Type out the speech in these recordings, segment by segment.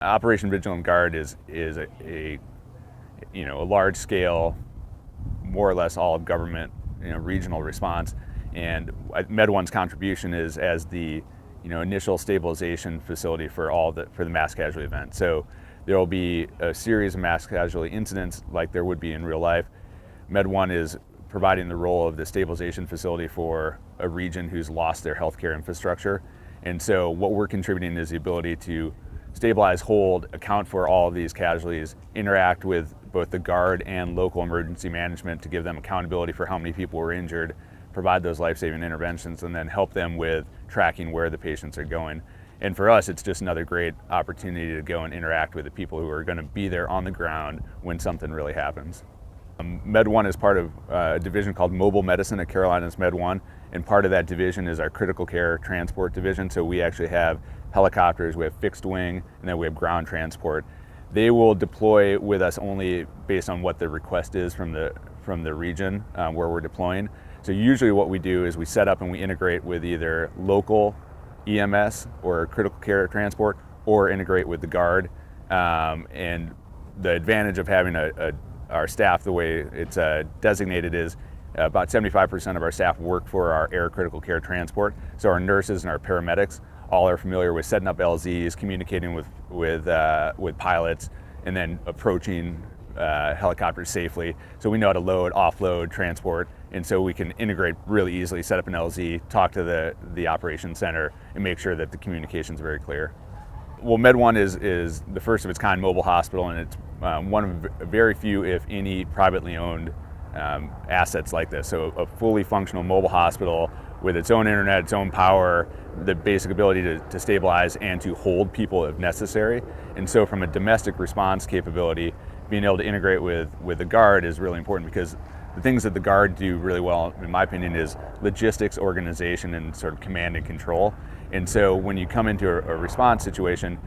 Operation Vigilant Guard is a large scale, more or less all of government, regional response, and Med-1's contribution is as the initial stabilization facility for the mass casualty event. So there will be a series of mass casualty incidents like there would be in real life. Med-1 is providing the role of the stabilization facility for a region who's lost their healthcare infrastructure. And so what we're contributing is the ability to stabilize, hold, account for all of these casualties, interact with both the Guard and local emergency management to give them accountability for how many people were injured, provide those life-saving interventions, and then help them with tracking where the patients are going. And for us, it's just another great opportunity to go and interact with the people who are going to be there on the ground when something really happens. Med-1 is part of a division called Mobile Medicine at Carolina's Med-1, and part of that division is our critical care transport division. So we actually have helicopters, we have fixed wing, and then we have ground transport. They will deploy with us only based on what the request is from the region where we're deploying. So usually what we do is we set up and we integrate with either local EMS or critical care transport, or integrate with the Guard. And the advantage of having our staff the way it's designated is about 75% of our staff work for our air critical care transport. So our nurses and our paramedics all are familiar with setting up LZs, communicating with pilots, and then approaching helicopters safely. So we know how to load, offload, transport, and so we can integrate really easily, set up an LZ, talk to the operations center, and make sure that the communication is very clear. Well, Med-1 is the first of its kind mobile hospital, and it's one of very few, if any, privately owned assets like this. So a fully functional mobile hospital with its own internet, its own power, the basic ability to stabilize and to hold people if necessary. And so from a domestic response capability, being able to integrate with the Guard is really important, because the things that the Guard do really well, in my opinion, is logistics, organization, and sort of command and control. And so when you come into a response situation,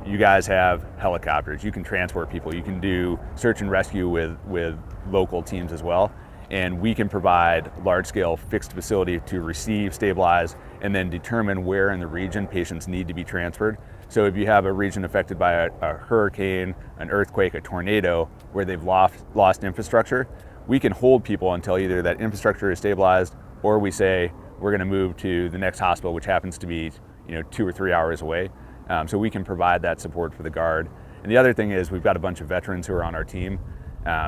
you guys have helicopters, you can transport people, you can do search and rescue with local teams as well. And we can provide large-scale fixed facility to receive, stabilize, and then determine where in the region patients need to be transferred. So if you have a region affected by a hurricane, an earthquake, a tornado, where they've lost infrastructure, we can hold people until either that infrastructure is stabilized, or we say we're going to move to the next hospital, which happens to be 2 or 3 hours away. So we can provide that support for the Guard. And the other thing is we've got a bunch of veterans who are on our team.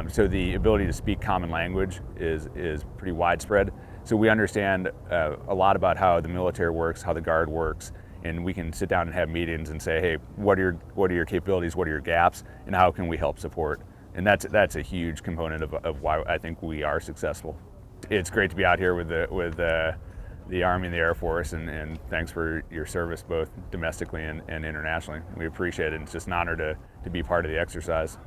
So the ability to speak common language is pretty widespread. So we understand a lot about how the military works, how the Guard works, and we can sit down and have meetings and say, hey, what are your capabilities, what are your gaps, and how can we help support? And that's a huge component of why I think we are successful. It's great to be out here with the Army and the Air Force, and thanks for your service both domestically and internationally. We appreciate it. It's just an honor to be part of the exercise.